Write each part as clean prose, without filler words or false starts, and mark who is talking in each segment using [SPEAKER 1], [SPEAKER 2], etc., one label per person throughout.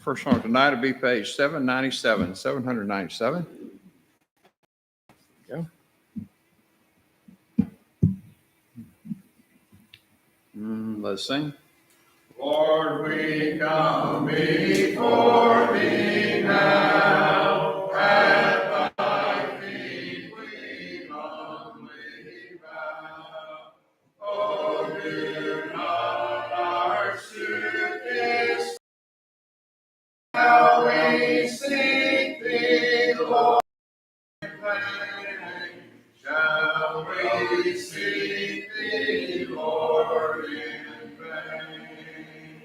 [SPEAKER 1] First song tonight will be page 797, 797. Go. Let's sing. Lord, we come before thee now, at thy feet we humbly bow. Oh, do not our suit how we seek thee, Lord, in vain. Shall we seek thee, Lord, in vain?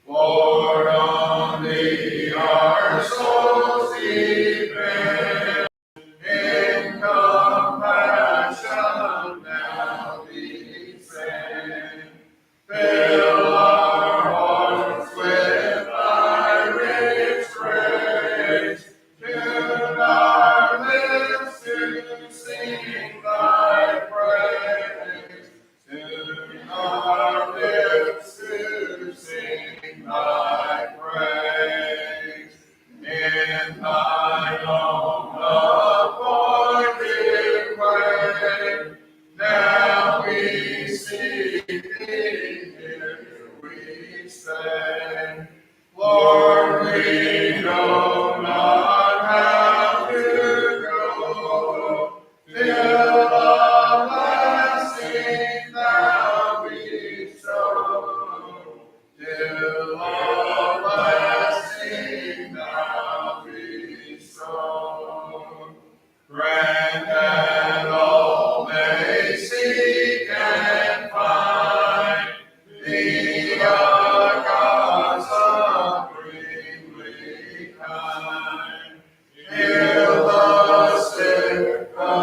[SPEAKER 1] Lord, on thee our souls depend. In compassion now descend. Fill our hearts with thy rich grace. Tune our lips to sing thy praise. Tune our lips to sing thy praise. In thine own appointed way, now we seek thee, here we stand. Lord, we know not how to go, till the blessing thou bestow, till the blessing thou bestow. Grant that all may seek and find thee, a God supremely kind. Heal the sick, the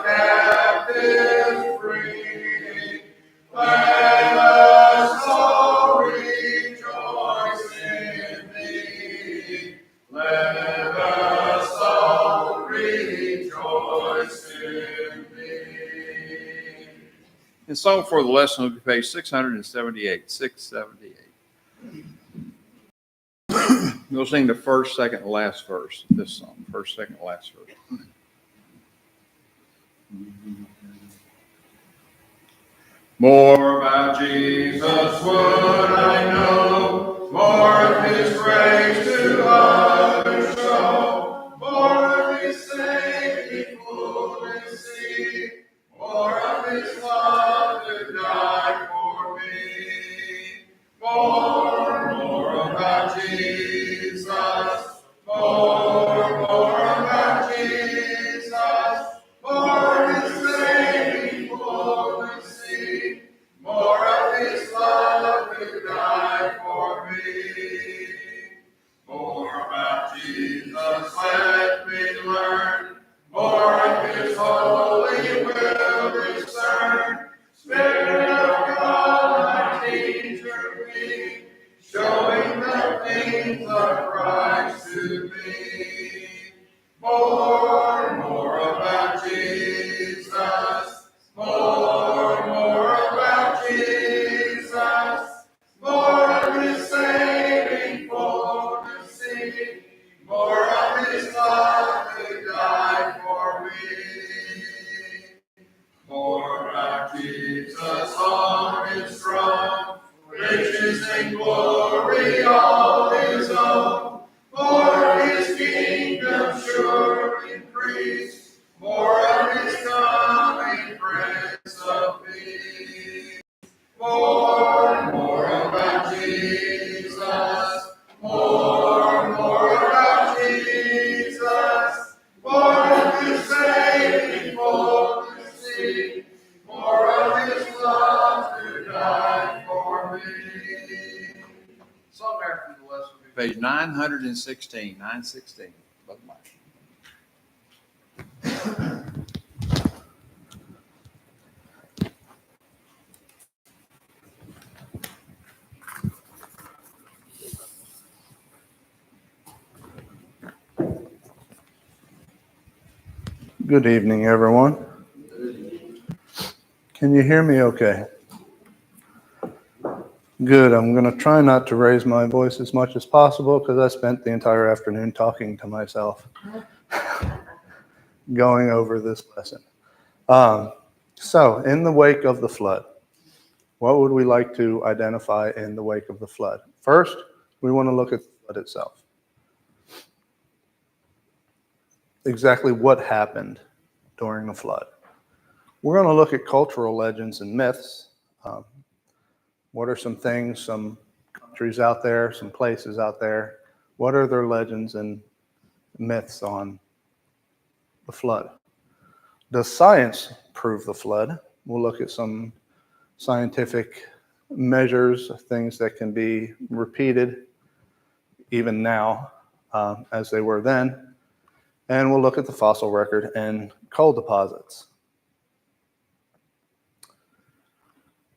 [SPEAKER 1] captives free. Let us all rejoice in thee. Let us all rejoice in thee. And song for the lesson will be page 678. 678. We'll sing the first, second, and last verse of this song. First, second, last verse. More about Jesus would I know, more of his grace to others show, more of his saving fullness see, more of his love to die for me. More about Jesus, more about Jesus, more of his saving fullness see, more of his love to die for me. More about Jesus, let me learn, more of his holy will discern. Spirit of God, my teacher be, showing the things of Christ to me. More about Jesus, more about Jesus, more of his saving fullness see, more of his love to die for me. More about Jesus on his throne, riches and glory all his own, more of his kingdom sure increase, more of his coming Prince of Peace. More about Jesus, more about Jesus, more of his saving fullness see, more of his love to die for me. Song after the lesson will be page 916, 916. Brother Mike.
[SPEAKER 2] Good evening, everyone. Can you hear me okay? Good. I'm going to try not to raise my voice as much as possible because I spent the entire afternoon talking to myself, going over this lesson. So, in the wake of the flood, what would we like to identify in the wake of the flood? First, we want to look at the flood itself. Exactly what happened during the flood. We're going to look at cultural legends and myths. What are some things, some countries out there, some places out there? What are their legends and myths on the flood? Does science prove the flood? We'll look at some scientific measures, things that can be repeated even now as they were then. And we'll look at the fossil record and coal deposits.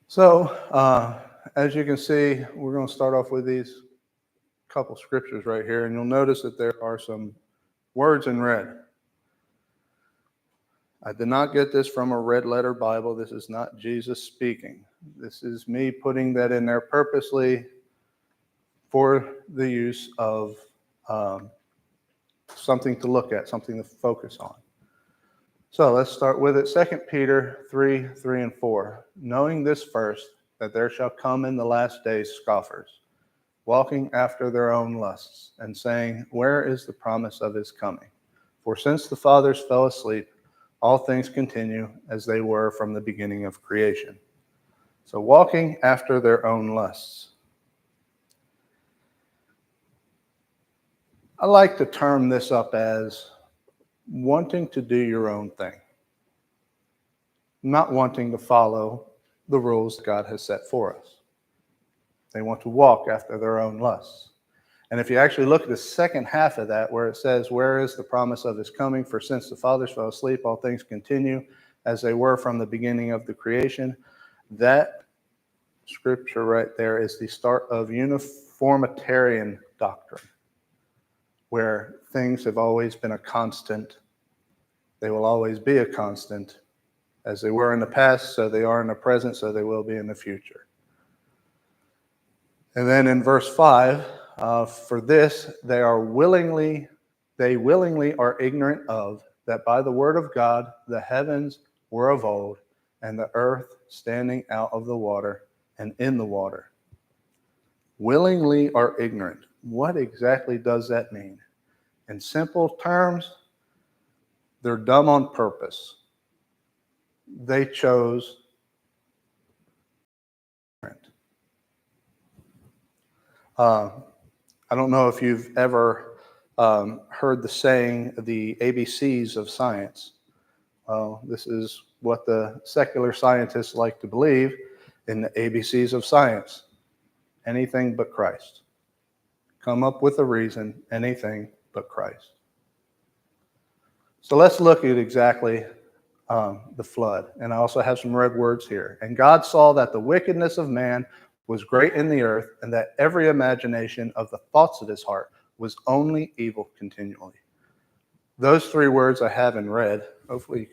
[SPEAKER 2] So, as you can see, we're going to start off with these couple scriptures right here, and you'll notice that there are some words in red. I did not get this from a red letter Bible. This is not Jesus speaking. This is me putting that in there purposely for the use of something to look at, something to focus on. So let's start with it. 2 Peter 3 and 4. Knowing this first, that there shall come in the last days scoffers, walking after their own lusts, and saying, where is the promise of his coming? For since the fathers fell asleep, all things continue as they were from the beginning of creation. So walking after their own lusts. I like to term this up as wanting to do your own thing, not wanting to follow the rules God has set for us. They want to walk after their own lusts. And if you actually look at the second half of that, where it says, where is the promise of his coming? For since the fathers fell asleep, all things continue as they were from the beginning of the creation. That scripture right there is the start of uniformitarian doctrine, where things have always been a constant. They will always be a constant. As they were in the past, so they are in the present, so they will be in the future. And then in verse 5, for this they willingly are ignorant of, that by the word of God the heavens were of old, and the earth standing out of the water and in the water. Willingly are ignorant. What exactly does that mean? In simple terms, they're dumb on purpose. They chose I don't know if you've ever heard the saying, the ABCs of science. Well, this is what the secular scientists like to believe in the ABCs of science. Anything but Christ. Come up with a reason, anything but Christ. So let's look at exactly the flood. And I also have some red words here. And God saw that the wickedness of man was great in the earth, and that every imagination of the thoughts of his heart was only evil continually. Those three words I have in red. Hopefully you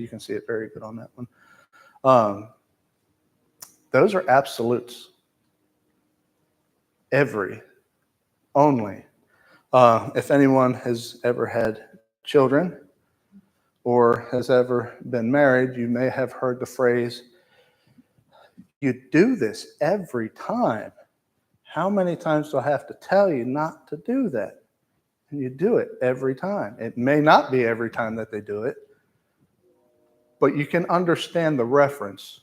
[SPEAKER 2] can see it very good on that one. Those are absolutes. Every, only. If anyone has ever had children or has ever been married, you may have heard the phrase, you do this every time. How many times do I have to tell you not to do that? And you do it every time. It may not be every time that they do it, but you can understand the reference.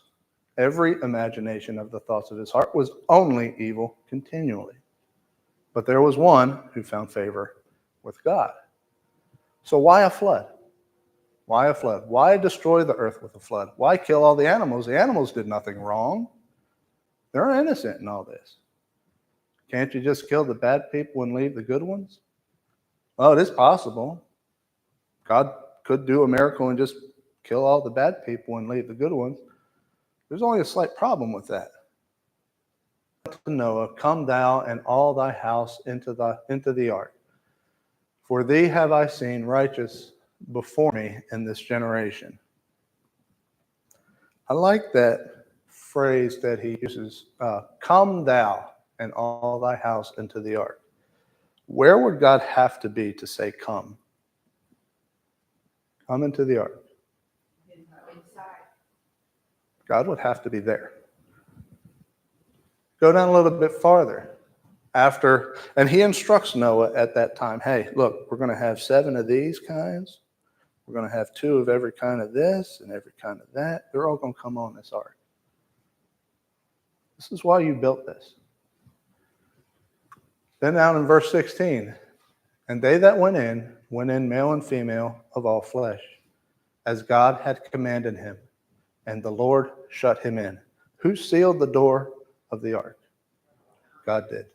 [SPEAKER 2] Every imagination of the thoughts of his heart was only evil continually. But there was one who found favor with God. So why a flood? Why a flood? Why destroy the earth with a flood? Why kill all the animals? The animals did nothing wrong. They're innocent in all this. Can't you just kill the bad people and leave the good ones? Well, it is possible. God could do a miracle and just kill all the bad people and leave the good ones. There's only a slight problem with that. Noah, come thou and all thy house into the ark. For thee have I seen righteous before me in this generation. I like that phrase that he uses, come thou and all thy house into the ark. Where would God have to be to say come? Come into the ark. God would have to be there. Go down a little bit farther. And he instructs Noah at that time, hey, look, we're going to have 7 of these kinds. We're going to have 2 of every kind of this and every kind of that. They're all going to come on this ark. This is why you built this. Then down in verse 16, and they that went in male and female of all flesh, as God had commanded him, and the Lord shut him in. Who sealed the door of the ark? God did.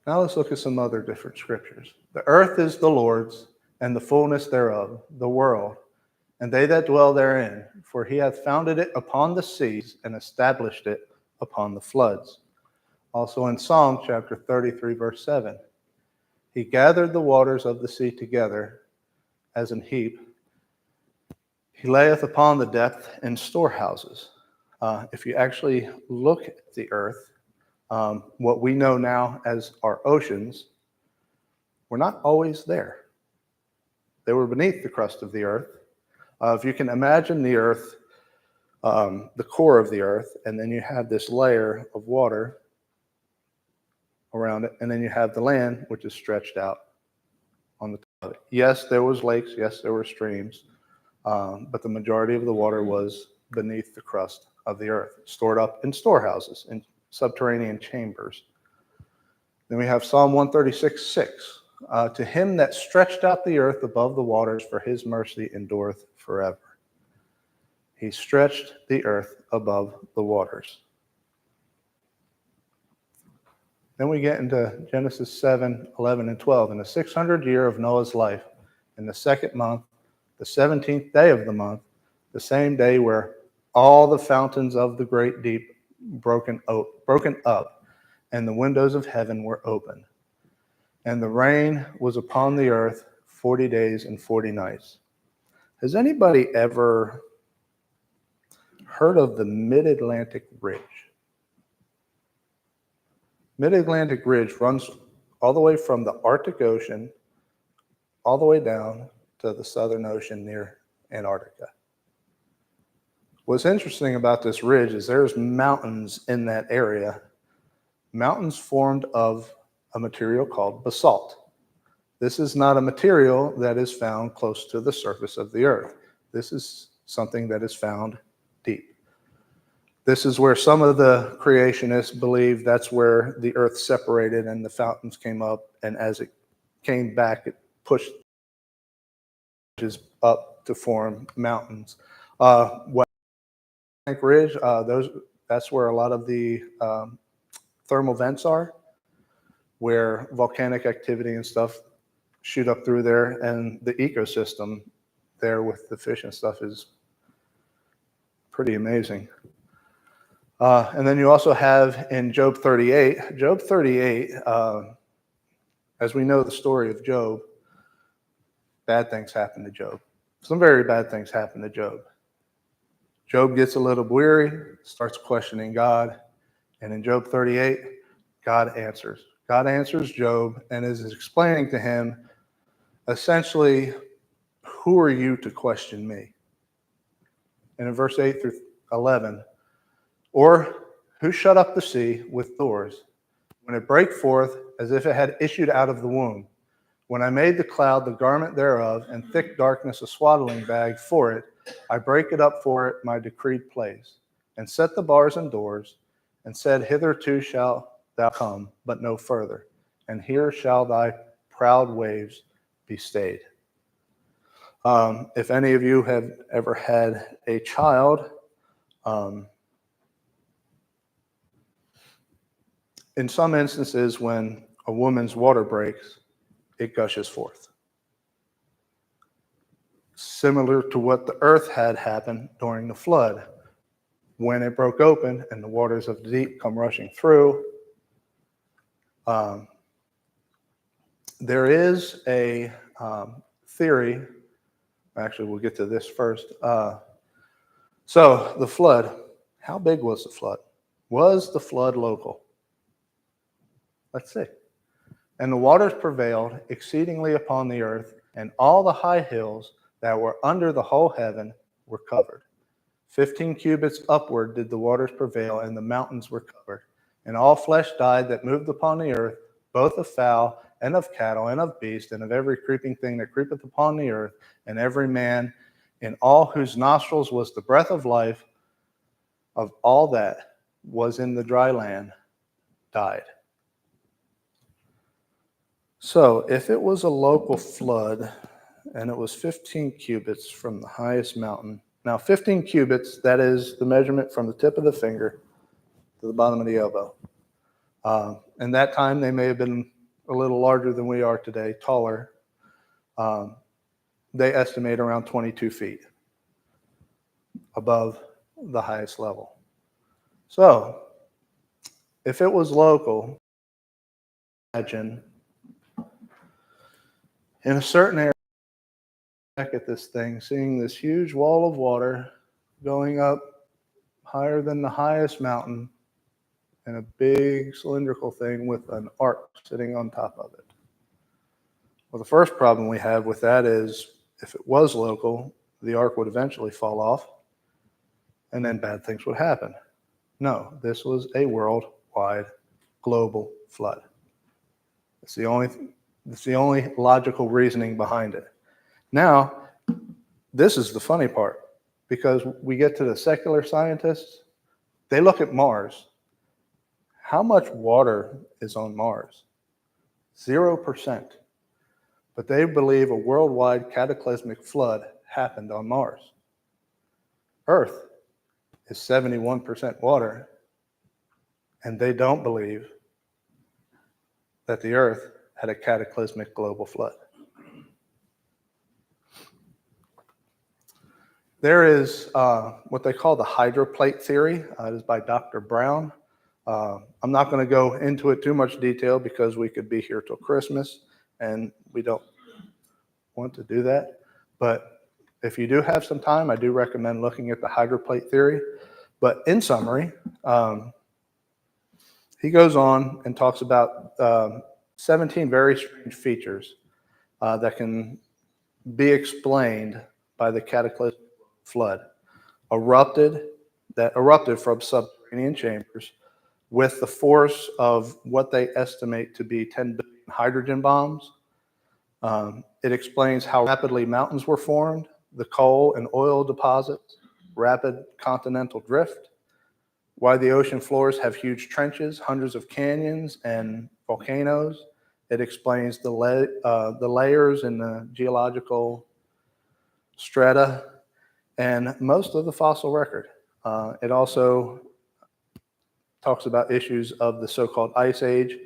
[SPEAKER 2] Now let's look at some other different scriptures. The earth is the Lord's, and the fullness thereof, the world, and they that dwell therein. For he hath founded it upon the seas, and established it upon the floods. Also in Psalm chapter 33, verse 7. He gathered the waters of the sea together as an heap. He layeth upon the depth in storehouses. If you actually look at the earth, what we know now as our oceans were not always there. They were beneath the crust of the earth. If you can imagine the earth, the core of the earth, and then you have this layer of water around it, and then you have the land, which is stretched out on the top of it. Yes, there was lakes. Yes, there were streams. But the majority of the water was beneath the crust of the earth, stored up in storehouses, in subterranean chambers. Then we have Psalm 136:6. To him that stretched out the earth above the waters, for his mercy endureth forever. He stretched the earth above the waters. Then we get into Genesis 7, 11, and 12. In the 600th year of Noah's life, in the 2nd month, the 17th day of the month, the same day where all the fountains of the great deep broken up, and the windows of heaven were opened. And the rain was upon the earth 40 days and 40 nights. Has anybody ever heard of the Mid-Atlantic Ridge? Mid-Atlantic Ridge runs all the way from the Arctic Ocean all the way down to the Southern Ocean near Antarctica. What's interesting about this ridge is there's mountains in that area, mountains formed of a material called basalt. This is not a material that is found close to the surface of the earth. This is something that is found deep. This is where some of the creationists believe that's where the earth separated and the fountains came up, and as it came back, it pushed up to form mountains. Ridge, that's where a lot of the thermal vents are, where volcanic activity and stuff shoot up through there, and the ecosystem there with the fish and stuff is pretty amazing. And then you also have in Job 38, as we know the story of Job, bad things happen to Job. Some very bad things happen to Job. Job gets a little weary, starts questioning God, and in Job 38, God answers. God answers Job and is explaining to him, essentially, who are you to question me? And in verse 8 through 11, or who shut up the sea with doors, when it brake forth as if it had issued out of the womb? When I made the cloud the garment thereof, and thick darkness a swaddling bag for it, I brake it up for it my decreed place, and set the bars and doors, and said, hitherto shalt thou come, but no further, and here shall thy proud waves be stayed. If any of you have ever had a child, in some instances when a woman's water breaks, it gushes forth. Similar to what the earth had happened during the flood. When it broke open and the waters of the deep come rushing through, there is a theory, Actually, we'll get to this first. So the flood, how big was the flood? Was the flood local? Let's see. And the waters prevailed exceedingly upon the earth, and all the high hills that were under the whole heaven were covered. 15 cubits upward did the waters prevail, and the mountains were covered. And all flesh died that moved upon the earth, both of fowl and of cattle and of beast, and of every creeping thing that creepeth upon the earth, and every man in all whose nostrils was the breath of life, of all that was in the dry land, died. So if it was a local flood, and it was 15 cubits from the highest mountain. Now, 15 cubits, that is the measurement from the tip of the finger to the bottom of the elbow. And that time, they may have been a little larger than we are today, taller. They estimate around 22 feet above the highest level. So, if it was local, imagine in a certain area, back at this thing, seeing this huge wall of water going up higher than the highest mountain, and a big cylindrical thing with an ark sitting on top of it. Well, the first problem we have with that is if it was local, the ark would eventually fall off, and then bad things would happen. No, this was a worldwide global flood. It's the only logical reasoning behind it. Now, this is the funny part, because we get to the secular scientists, they look at Mars. How much water is on Mars? 0%. But they believe a worldwide cataclysmic flood happened on Mars. Earth is 71% water, and they don't believe that the Earth had a cataclysmic global flood. There is what they call the hydroplate theory. It is by Dr. Brown. I'm not going to go into it too much detail because we could be here till Christmas, and we don't want to do that. But if you do have some time, I do recommend looking at the hydroplate theory. But in summary, he goes on and talks about 17 very strange features that can be explained by the cataclysmic flood that erupted from subterranean chambers with the force of what they estimate to be 10 billion hydrogen bombs. It explains how rapidly mountains were formed, the coal and oil deposits, rapid continental drift, why the ocean floors have huge trenches, hundreds of canyons, and volcanoes. It explains the layers in the geological strata and most of the fossil record. It also talks about issues of the so-called Ice Age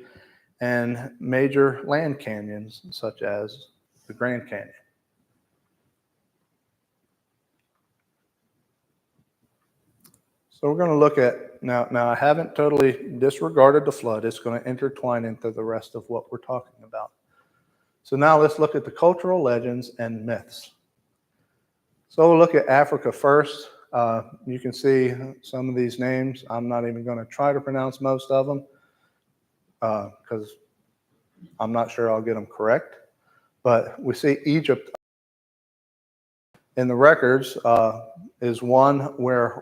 [SPEAKER 2] and major land canyons, such as the Grand Canyon. So we're going to look at, now I haven't totally disregarded the flood. It's going to intertwine into the rest of what we're talking about. So now let's look at the cultural legends and myths. So we'll look at Africa first. You can see some of these names. I'm not even going to try to pronounce most of them because I'm not sure I'll get them correct. But we see Egypt in the records is one where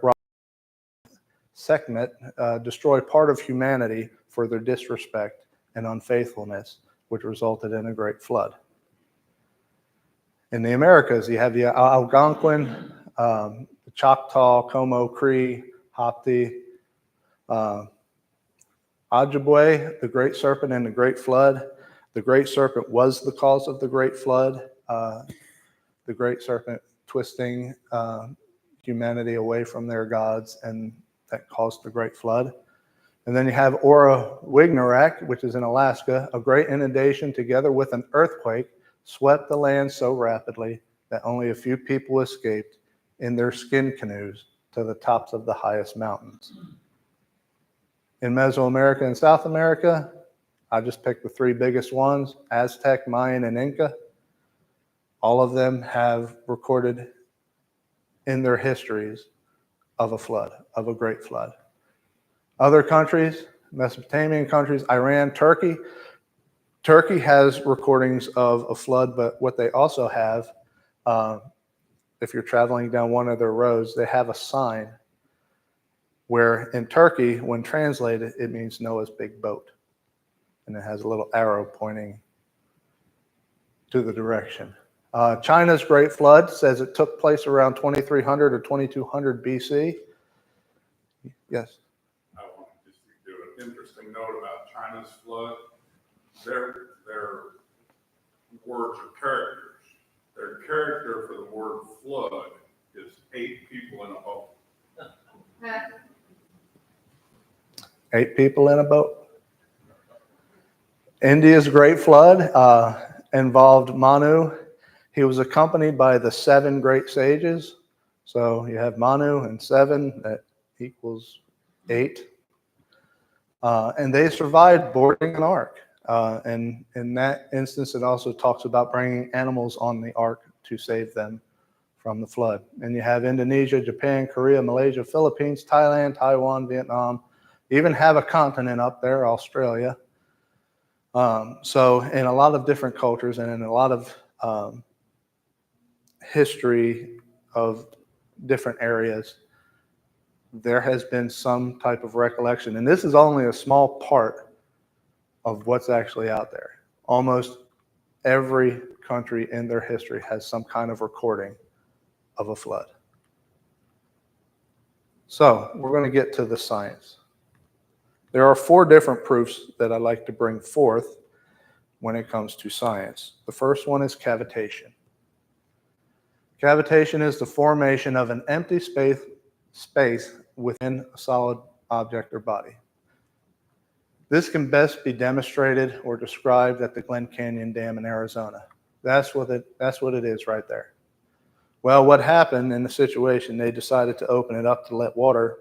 [SPEAKER 2] Sekhmet destroyed part of humanity for their disrespect and unfaithfulness, which resulted in a great flood. In the Americas, you have the Algonquin, the Choctaw, Como, Cree, Hopti, Ojibwe, the great serpent and the great flood. The great serpent was the cause of the great flood. The great serpent twisting humanity away from their gods, and that caused the great flood. And then you have Ora-Wignarak, which is in Alaska. A great inundation together with an earthquake swept the land so rapidly that only a few people escaped in their skin canoes to the tops of the highest mountains. In Mesoamerica and South America, I just picked the three biggest ones: Aztec, Mayan, and Inca. All of them have recorded in their histories of a flood, of a great flood. Other countries, Mesopotamian countries, Iran, Turkey. Turkey has recordings of a flood, but what they also have, if you're traveling down one of their roads, they have a sign where in Turkey, when translated, it means Noah's big boat. And it has a little arrow pointing to the direction. China's Great Flood says it took place around 2300 or 2200 BC. Yes?
[SPEAKER 1] I want just to do an interesting note about China's flood. Their words are characters. Their character for the word flood is 8 people in a boat.
[SPEAKER 2] 8 people in a boat. India's Great Flood involved Manu. He was accompanied by the 7 great sages. So you have Manu and 7, that equals 8. And they survived boarding an ark. And in that instance, it also talks about bringing animals on the ark to save them from the flood. And you have Indonesia, Japan, Korea, Malaysia, Philippines, Thailand, Taiwan, Vietnam, even have a continent up there, Australia. So in a lot of different cultures and in a lot of history of different areas, there has been some type of recollection. And this is only a small part of what's actually out there. Almost every country in their history has some kind of recording of a flood. So we're going to get to the science. There are 4 different proofs that I like to bring forth when it comes to science. The first one is cavitation. Cavitation is the formation of an empty space within a solid object or body. This can best be demonstrated or described at the Glen Canyon Dam in Arizona. That's what it is right there. Well, what happened in the situation, they decided to open it up to let water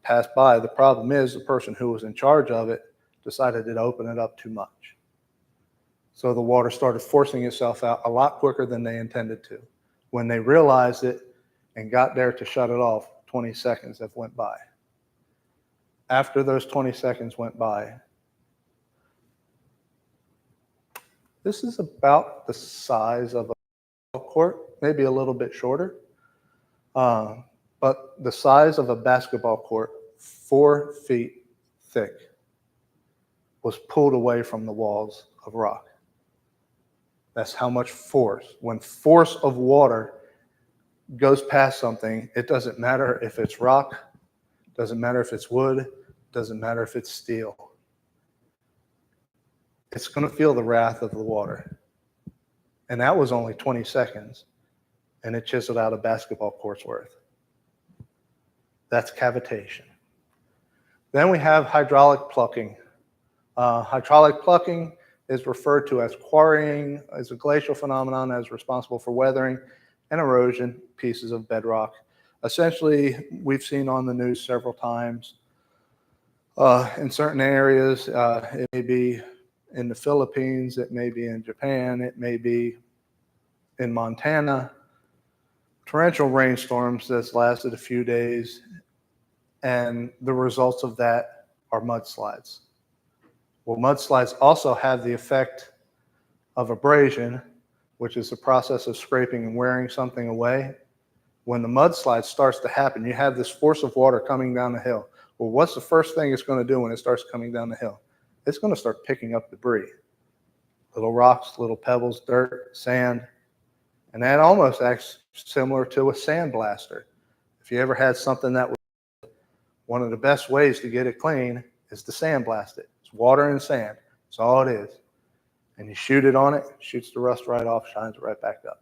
[SPEAKER 2] pass by. The problem is the person who was in charge of it decided to open it up too much. So the water started forcing itself out a lot quicker than they intended to. When they realized it and got there to shut it off, 20 seconds have went by. After those 20 seconds went by, this is about the size of a basketball court, maybe a little bit shorter. But the size of a basketball court, 4 feet thick, was pulled away from the walls of rock. That's how much force. When force of water goes past something, it doesn't matter if it's rock, doesn't matter if it's wood, doesn't matter if it's steel. It's going to feel the wrath of the water. And that was only 20 seconds, and it chiseled out a basketball court's worth. That's cavitation. Then we have hydraulic plucking. Hydraulic plucking is referred to as quarrying, as a glacial phenomenon that is responsible for weathering and erosion pieces of bedrock. Essentially, we've seen on the news several times. In certain areas, it may be in the Philippines, it may be in Japan, it may be in Montana. Torrential rainstorms that's lasted a few days, and the results of that are mudslides. Well, mudslides also have the effect of abrasion, which is the process of scraping and wearing something away. When the mudslide starts to happen, you have this force of water coming down the hill. Well, what's the first thing it's going to do when it starts coming down the hill? It's going to start picking up debris. Little rocks, little pebbles, dirt, sand. And that almost acts similar to a sandblaster. If you ever had something that was, one of the best ways to get it clean is to sandblast it. It's water and sand. That's all it is. And you shoot it on it, shoots the rust right off, shines it right back up.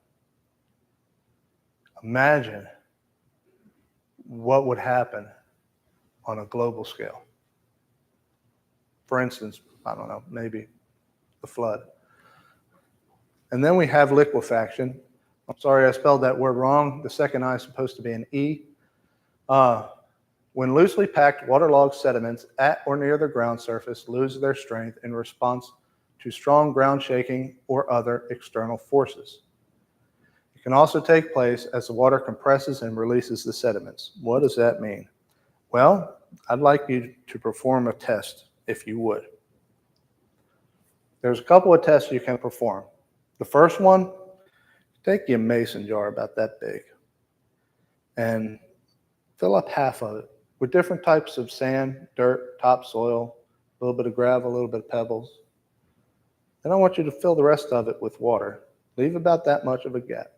[SPEAKER 2] Imagine what would happen on a global scale. For instance, I don't know, maybe the flood. And then we have liquefaction. I'm sorry I spelled that word wrong. The second I is supposed to be an E. When loosely packed waterlogged sediments at or near the ground surface lose their strength in response to strong ground shaking or other external forces. It can also take place as the water compresses and releases the sediments. What does that mean? Well, I'd like you to perform a test, if you would. There's a couple of tests you can perform. The first one, take your mason jar about that big and fill up half of it with different types of sand, dirt, topsoil, a little bit of gravel, a little bit of pebbles. Then I want you to fill the rest of it with water. Leave about that much of a gap.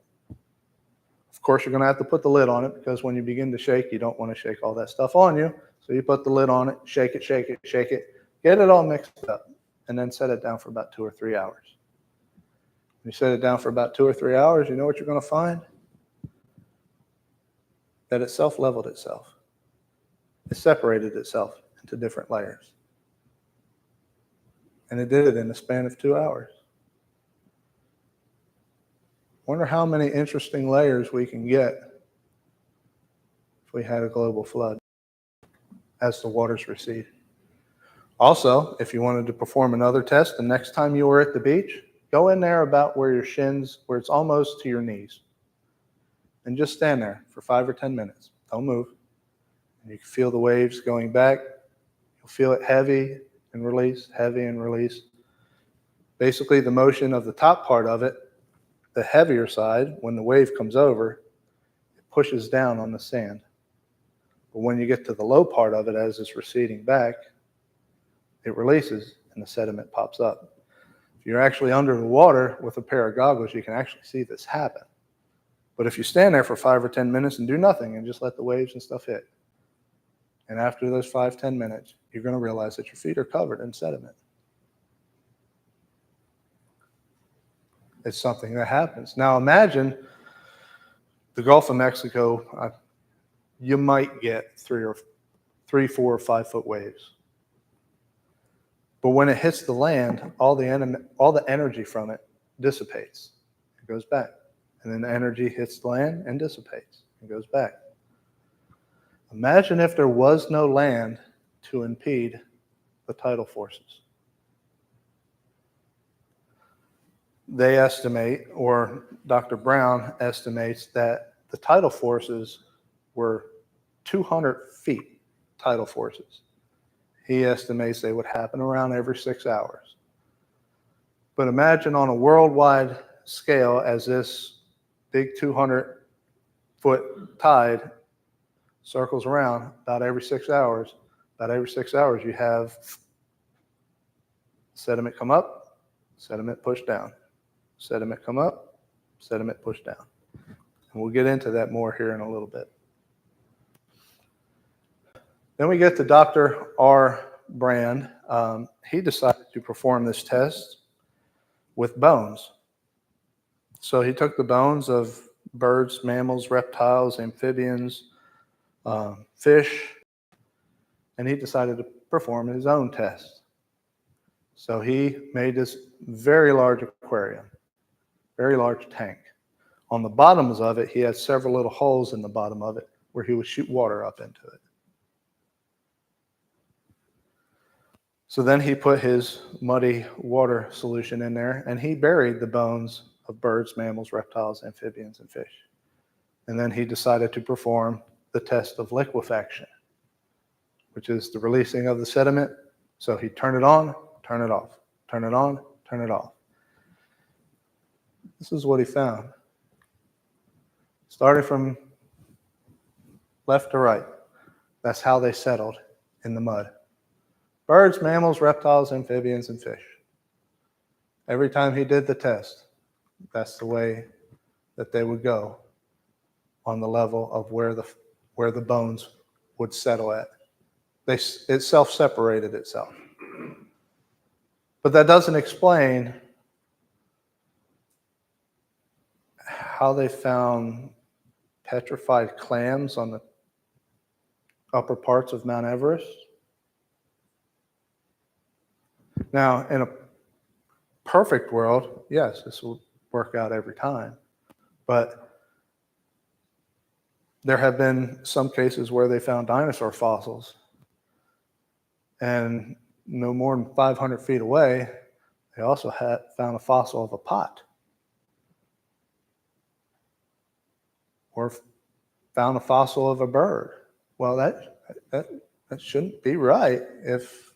[SPEAKER 2] Of course, you're going to have to put the lid on it because when you begin to shake, you don't want to shake all that stuff on you. So you put the lid on it, shake it, shake it, shake it, get it all mixed up, and then set it down for about 2 or 3 hours. When you set it down for about 2 or 3 hours, you know what you're going to find? That it self-leveled itself. It separated itself into different layers. And it did it in the span of 2 hours. Wonder how many interesting layers we can get if we had a global flood as the waters recede. Also, if you wanted to perform another test, the next time you were at the beach, go in there about where your shins, where it's almost to your knees. And just stand there for 5 or 10 minutes. Don't move. And you can feel the waves going back. You'll feel it heavy and release, heavy and release. Basically, the motion of the top part of it, the heavier side, when the wave comes over, it pushes down on the sand. But when you get to the low part of it as it's receding back, it releases and the sediment pops up. If you're actually under the water with a pair of goggles, you can actually see this happen. But if you stand there for 5 or 10 minutes and do nothing and just let the waves and stuff hit, and after those 5, 10 minutes, you're going to realize that your feet are covered in sediment. It's something that happens. Now imagine the Gulf of Mexico, you might get 3, 4, or 5 foot waves. But when it hits the land, all the energy from it dissipates. It goes back. And then the energy hits the land and dissipates. It goes back. Imagine if there was no land to impede the tidal forces. They estimate, or Dr. Brown estimates, that the tidal forces were 200 feet tidal forces. He estimates they would happen around every 6 hours. But imagine on a worldwide scale, as this big 200-foot tide circles around about every 6 hours. About every 6 hours, you have sediment come up, sediment push down. Sediment come up, sediment push down. And we'll get into that more here in a little bit. Then we get to Dr. R. Brand. He decided to perform this test with bones. So he took the bones of birds, mammals, reptiles, amphibians, fish, and he decided to perform his own test. So he made this very large aquarium, very large tank. On the bottoms of it, he had several little holes in the bottom of it where he would shoot water up into it. So then he put his muddy water solution in there, and he buried the bones of birds, mammals, reptiles, amphibians, and fish. And then he decided to perform the test of liquefaction, which is the releasing of the sediment. So he'd turn it on, turn it off, turn it on, turn it off. This is what he found. Starting from left to right, that's how they settled in the mud. Birds, mammals, reptiles, amphibians, and fish. Every time he did the test, that's the way that they would go on the level of where the bones would settle at. It self-separated itself. But that doesn't explain how they found petrified clams on the upper parts of Mount Everest. Now, in a perfect world, yes, this will work out every time. But there have been some cases where they found dinosaur fossils, and no more than 500 feet away, They also found a fossil of a pot, or found a fossil of a bird. Well, that shouldn't be right if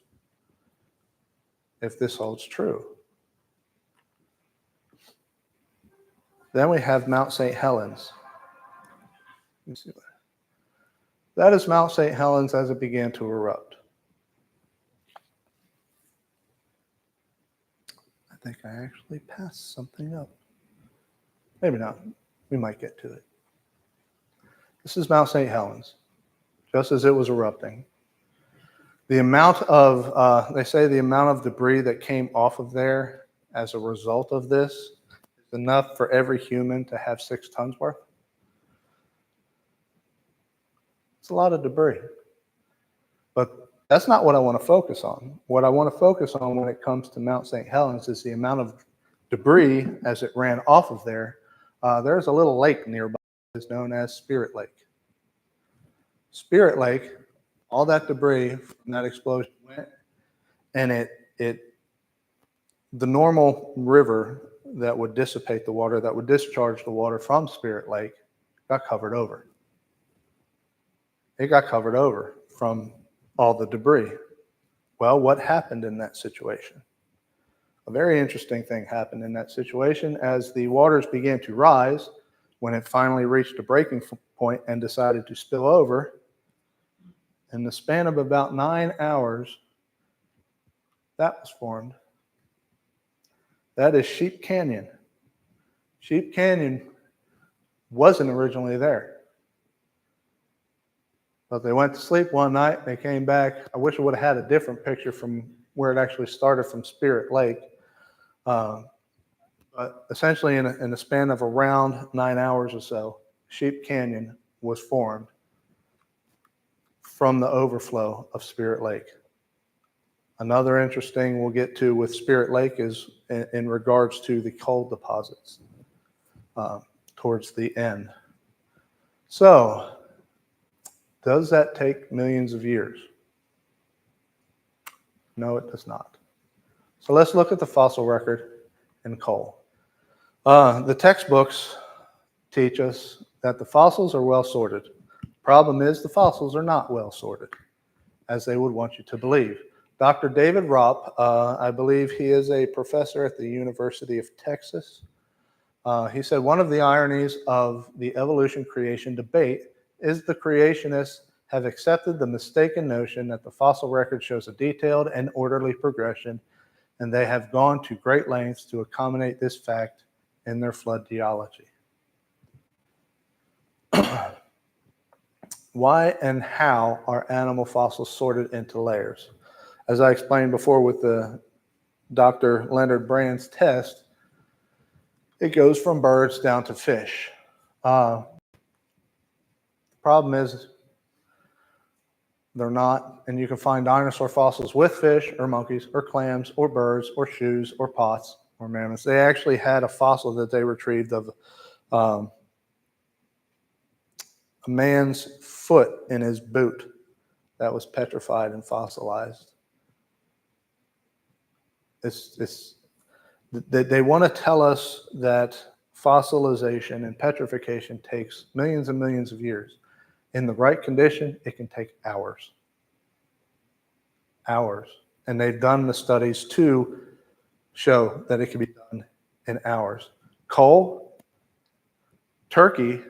[SPEAKER 2] this holds true. Then we have Mount St. Helens. Let me see. That is Mount St. Helens as it began to erupt. I think I actually passed something up. Maybe not. We might get to it. This is Mount St. Helens, just as it was erupting. The amount of, they say the amount of debris that came off of there as a result of this is enough for every human to have 6 tons worth. It's a lot of debris. But that's not what I want to focus on. What I want to focus on when it comes to Mount St. Helens is the amount of debris as it ran off of there. There's a little lake nearby that's known as Spirit Lake. Spirit Lake, all that debris from that explosion went, and the normal river that would dissipate the water, that would discharge the water from Spirit Lake, got covered over. It got covered over from all the debris. Well, what happened in that situation? A very interesting thing happened in that situation as the waters began to rise. When it finally reached a breaking point and decided to spill over, in the span of about 9 hours, that was formed. That is Sheep Canyon. Sheep Canyon wasn't originally there. But they went to sleep one night, they came back. I wish I would have had a different picture from where it actually started from Spirit Lake. But essentially in a span of around 9 hours or so, Sheep Canyon was formed from the overflow of Spirit Lake. Another interesting we'll get to with Spirit Lake is in regards to the coal deposits towards the end. So, does that take millions of years? No, it does not. So let's look at the fossil record in coal. The textbooks teach us that the fossils are well sorted. Problem is the fossils are not well sorted, as they would want you to believe. Dr. David Ropp, I believe he is a professor at the University of Texas. He said one of the ironies of the evolution-creation debate is the creationists have accepted the mistaken notion that the fossil record shows a detailed and orderly progression, and they have gone to great lengths to accommodate this fact in their flood geology. Why and how are animal fossils sorted into layers? As I explained before with the Dr. Leonard Brand's test, it goes from birds down to fish. The problem is they're not, and you can find dinosaur fossils with fish or monkeys or clams or birds or shoes or pots or mammoths. They actually had a fossil that they retrieved of a man's foot in his boot that was petrified and fossilized. They want to tell us that fossilization and petrification takes millions and millions of years. In the right condition, it can take hours. Hours. And they've done the studies to show that it can be done in hours. Coal, Turkey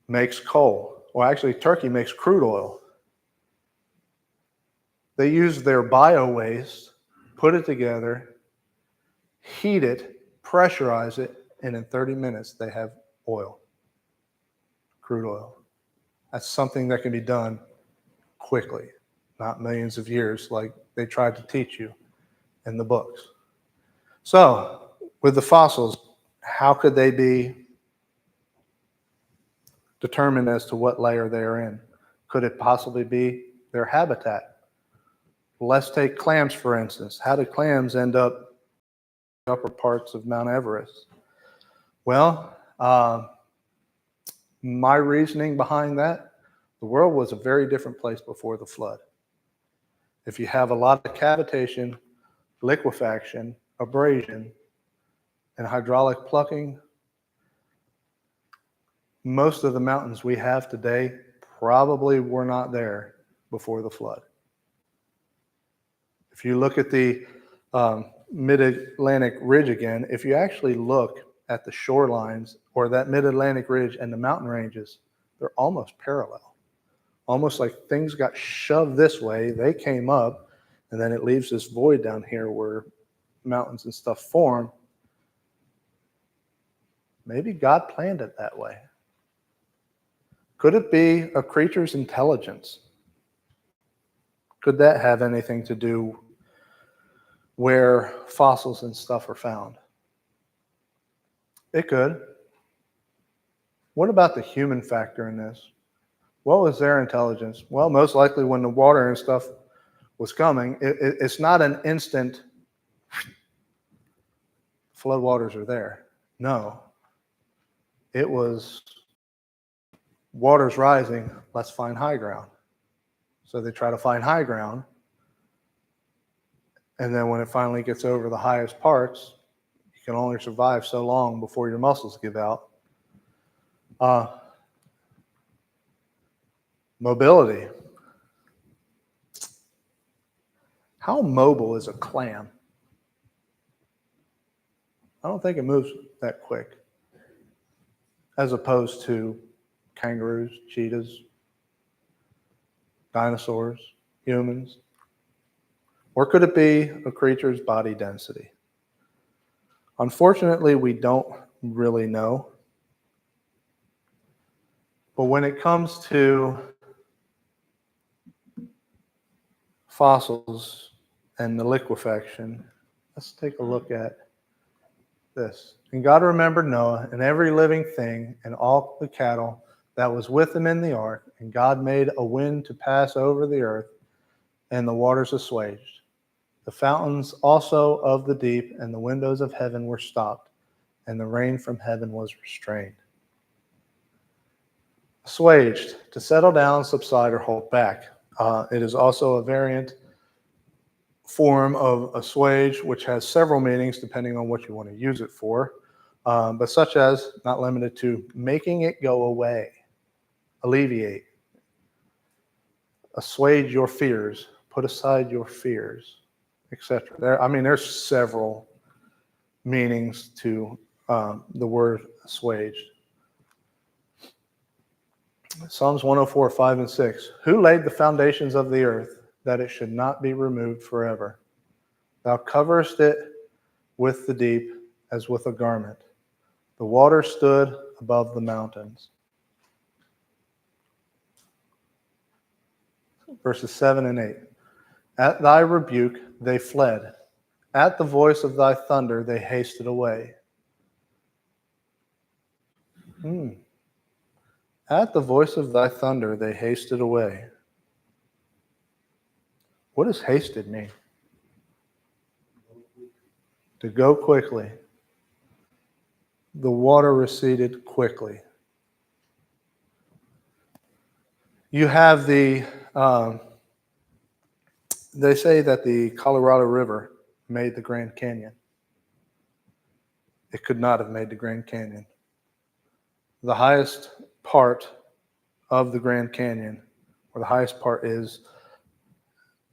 [SPEAKER 2] makes coal. Well, actually, Turkey makes crude oil. They use their bio waste, put it together, heat it, pressurize it, and in 30 minutes they have oil, crude oil. That's something that can be done quickly, not millions of years like they tried to teach you in the books. So, with the fossils, how could they be determined as to what layer they are in? Could it possibly be their habitat? Let's take clams, for instance. How did clams end up in the upper parts of Mount Everest? Well, my reasoning behind that, the world was a very different place before the flood. If you have a lot of cavitation, liquefaction, abrasion, and hydraulic plucking, most of the mountains we have today probably were not there before the flood. If you look at the Mid-Atlantic Ridge again, if you actually look at the shorelines or that Mid-Atlantic Ridge and the mountain ranges, they're almost parallel. Almost like things got shoved this way, they came up, and then it leaves this void down here where mountains and stuff form. Maybe God planned it that way. Could it be a creature's intelligence? Could that have anything to do where fossils and stuff are found? It could. What about the human factor in this? What was their intelligence? Well, most likely when the water and stuff was coming, it's not an instant floodwaters are there. No. It was water's rising, let's find high ground. So they try to find high ground. And then when it finally gets over the highest parts, you can only survive so long before your muscles give out. Mobility. How mobile is a clam? I don't think it moves that quick, as opposed to kangaroos, cheetahs, dinosaurs, humans. Or could it be a creature's body density? Unfortunately, we don't really know. But when it comes to fossils and the liquefaction, let's take a look at this. And God remembered Noah and every living thing and all the cattle that was with him in the ark. And God made a wind to pass over the earth, and the waters assuaged. The fountains also of the deep and the windows of heaven were stopped, and the rain from heaven was restrained. Assuaged, to settle down, subside, or hold back. It is also a variant form of assuage, which has several meanings depending on what you want to use it for, but such as, not limited to, making it go away, alleviate, assuage your fears, put aside your fears, etc. There's several meanings to the word assuaged. Psalms 104, 5 and 6. Who laid the foundations of the earth, that it should not be removed forever? Thou coverest it with the deep as with a garment. The water stood above the mountains. Verses 7 and 8. At thy rebuke they fled. At the voice of thy thunder they hasted away. At the voice of thy thunder they hasted away. What does hasted mean? To go quickly. The water receded quickly. You have they say that the Colorado River made the Grand Canyon. It could not have made the Grand Canyon. The highest part of the Grand Canyon, or the highest part, is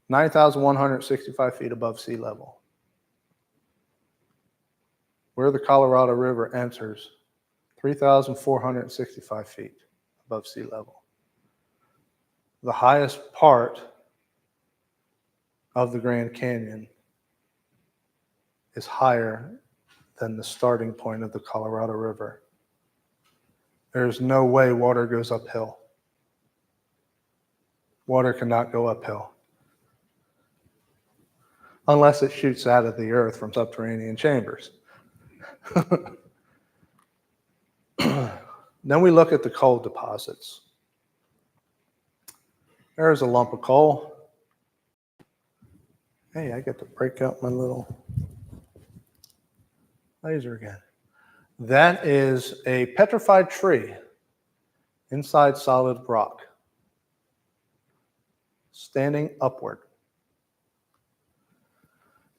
[SPEAKER 2] 9,165 feet above sea level. Where the Colorado River enters, 3,465 feet above sea level. The highest part of the Grand Canyon is higher than the starting point of the Colorado River. There's no way water goes uphill. Water cannot go uphill unless it shoots out of the earth from subterranean chambers. Then we look at the coal deposits. There's a lump of coal. Hey, I get to break out my little laser again. That is a petrified tree inside solid rock, standing upward.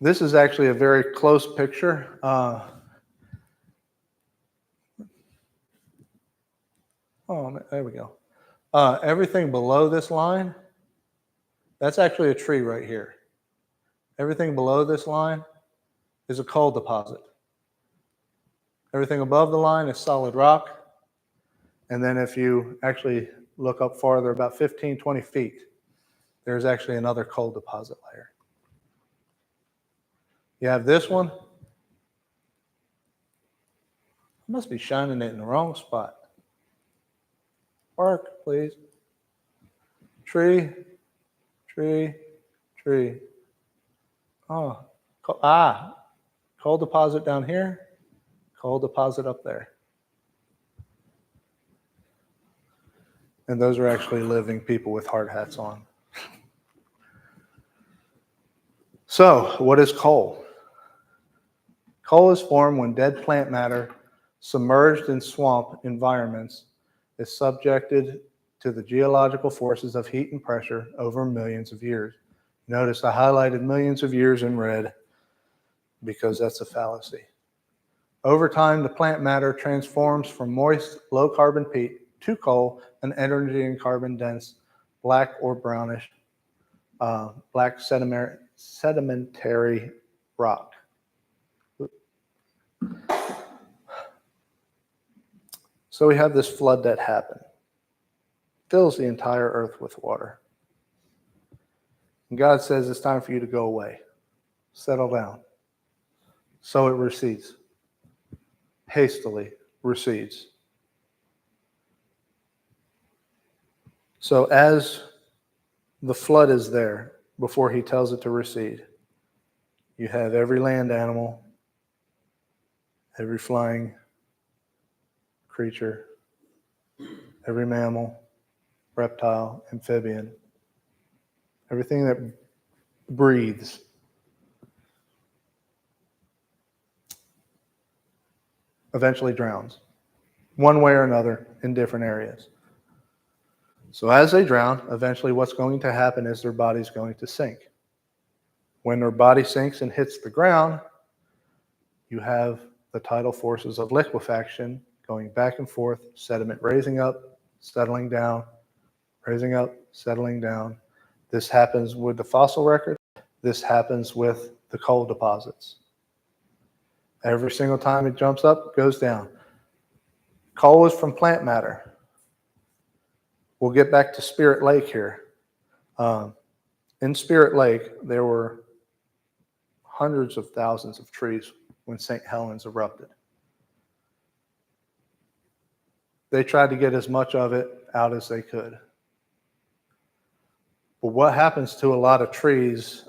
[SPEAKER 2] This is actually a very close picture. There we go. Everything below this line, that's actually a tree right here. Everything below this line is a coal deposit. Everything above the line is solid rock. And then if you actually look up farther, about 15, 20 feet, there's actually another coal deposit layer. You have this one. I must be shining it in the wrong spot. Park, please. Tree, tree, tree. Oh, coal deposit down here, coal deposit up there. And those are actually living people with hard hats on. So, what is coal? Coal is formed when dead plant matter submerged in swamp environments is subjected to the geological forces of heat and pressure over millions of years. Notice I highlighted millions of years in red because that's a fallacy. Over time, the plant matter transforms from moist, low-carbon peat to coal, an energy and carbon-dense, black or brownish, black sedimentary rock. So we have this flood that happened. Fills the entire earth with water. And God says it's time for you to go away. Settle down. So it recedes. Hastily recedes. So as the flood is there, before he tells it to recede, you have every land animal, every flying creature, every mammal, reptile, amphibian, everything that breathes eventually drowns, one way or another, in different areas. So as they drown, eventually what's going to happen is their body's going to sink. When their body sinks and hits the ground, you have the tidal forces of liquefaction going back and forth, sediment raising up, settling down, raising up, settling down. This happens with the fossil record. This happens with the coal deposits. Every single time it jumps up, goes down. Coal is from plant matter. We'll get back to Spirit Lake here. In Spirit Lake, there were hundreds of thousands of trees when St. Helens erupted. They tried to get as much of it out as they could. But what happens to a lot of trees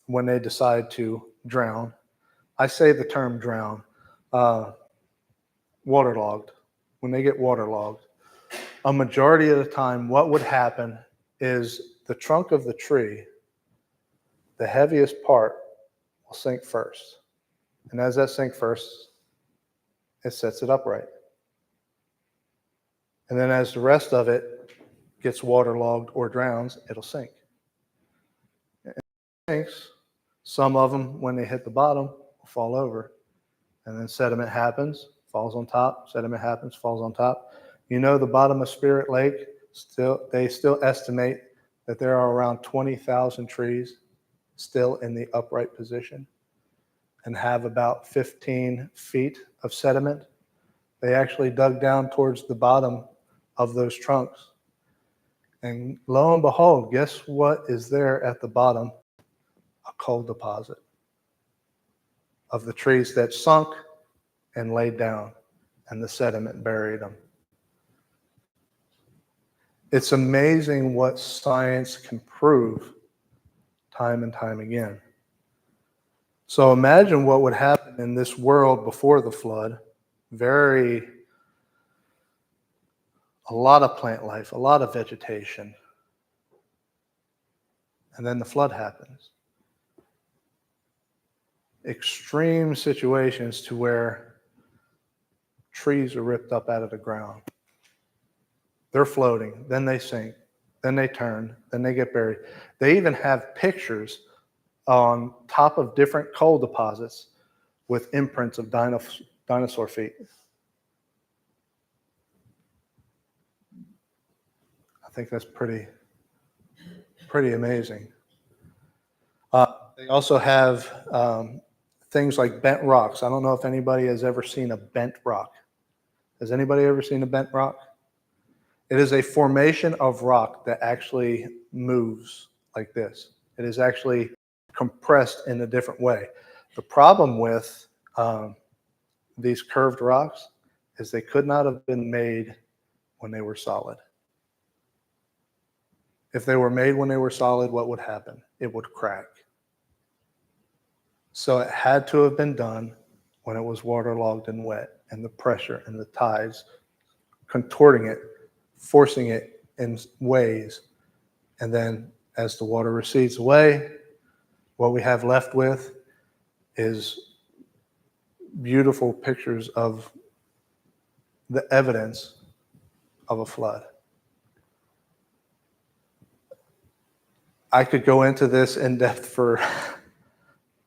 [SPEAKER 2] when they decide to drown? I say the term drown, waterlogged. When they get waterlogged, a majority of the time, what would happen is the trunk of the tree, the heaviest part, will sink first. And as that sinks first, it sets it upright. And then as the rest of it gets waterlogged or drowns, it'll sink. And it sinks. Some of them, when they hit the bottom, will fall over. And then sediment happens, falls on top. Sediment happens, falls on top. You know, the bottom of Spirit Lake, they still estimate that there are around 20,000 trees still in the upright position and have about 15 feet of sediment. They actually dug down towards the bottom of those trunks. And lo and behold, guess what is there at the bottom? A coal deposit of the trees that sunk and laid down, and the sediment buried them. It's amazing what science can prove time and time again. So imagine what would happen in this world before the flood. A lot of plant life, a lot of vegetation. And then the flood happens. Extreme situations to where trees are ripped up out of the ground. They're floating, then they sink, then they turn, then they get buried. They even have pictures on top of different coal deposits with imprints of dinosaur feet. I think that's pretty amazing. They also have things like bent rocks. I don't know if anybody has ever seen a bent rock. Has anybody ever seen a bent rock? It is a formation of rock that actually moves like this. It is actually compressed in a different way. The problem with these curved rocks is they could not have been made when they were solid. If they were made when they were solid, what would happen? It would crack. So it had to have been done when it was waterlogged and wet, and the pressure and the tides contorting it, forcing it in ways. And then as the water recedes away, what we have left with is beautiful pictures of the evidence of a flood. I could go into this in depth for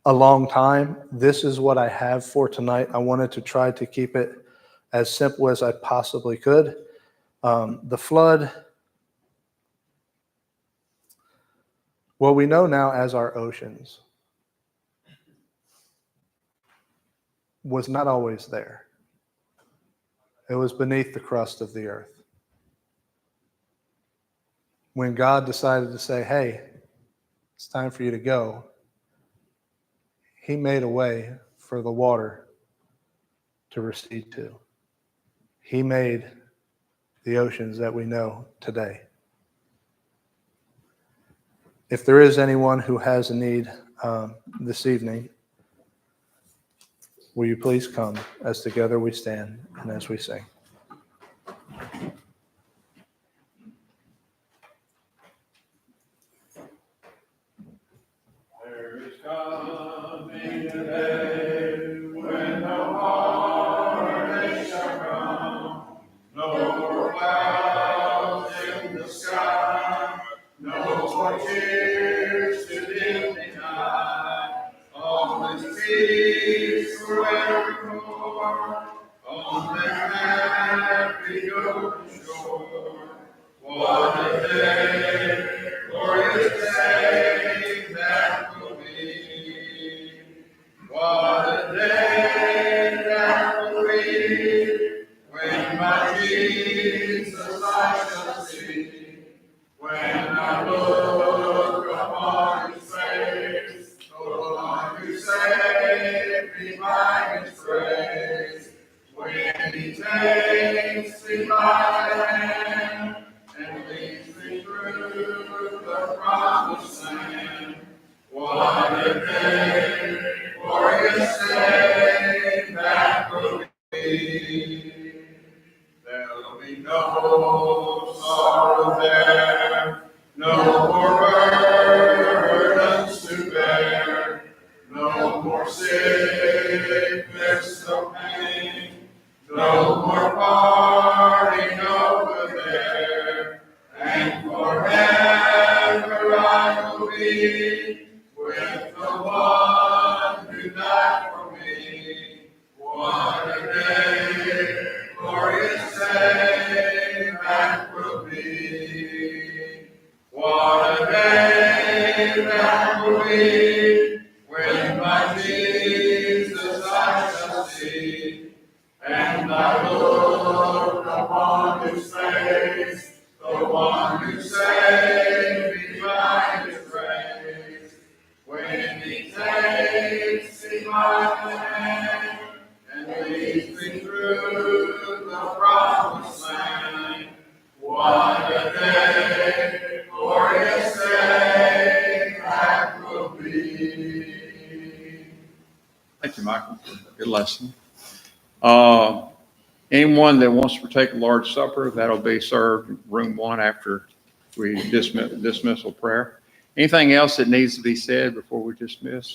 [SPEAKER 2] a long time. This is what I have for tonight. I wanted to try to keep it as simple as I possibly could. The flood, what we know now as our oceans, was not always there. It was beneath the crust of the earth. When God decided to say, hey, it's time for you to go, he made a way for the water to recede to. He made the oceans that we know today. If there is anyone who has a need this evening, will you please come as together we stand and as we sing.
[SPEAKER 1] There is coming a day when no heartache shall come, no more clouds in the sky, no more tears to dim the night. All is peace forevermore on the happy open shore. What a day, glorious day that will be. What a day that will be, when my Jesus I shall see. When I look upon his face, the one who saved me by his grace. When he takes me by the hand and leads me through the promised land. What a day, glorious day that will be. There'll be no sorrow there, no more burdens to bear, no more sickness, no pain, no more parting over there, and forever I will be with the one who died for me. What a day, glorious day that will be. What a day that will be, when my Jesus I shall see, and I look upon his face, the one who saved me by his grace. When he takes me by the hand and leads me through the promised land. What a day, glorious day that will be.
[SPEAKER 3] Thank you, Michael, for a good lesson. Anyone that wants to partake of Lord's Supper, that'll be served in room 1 after we dismissal prayer. Anything else that needs to be said before we dismiss?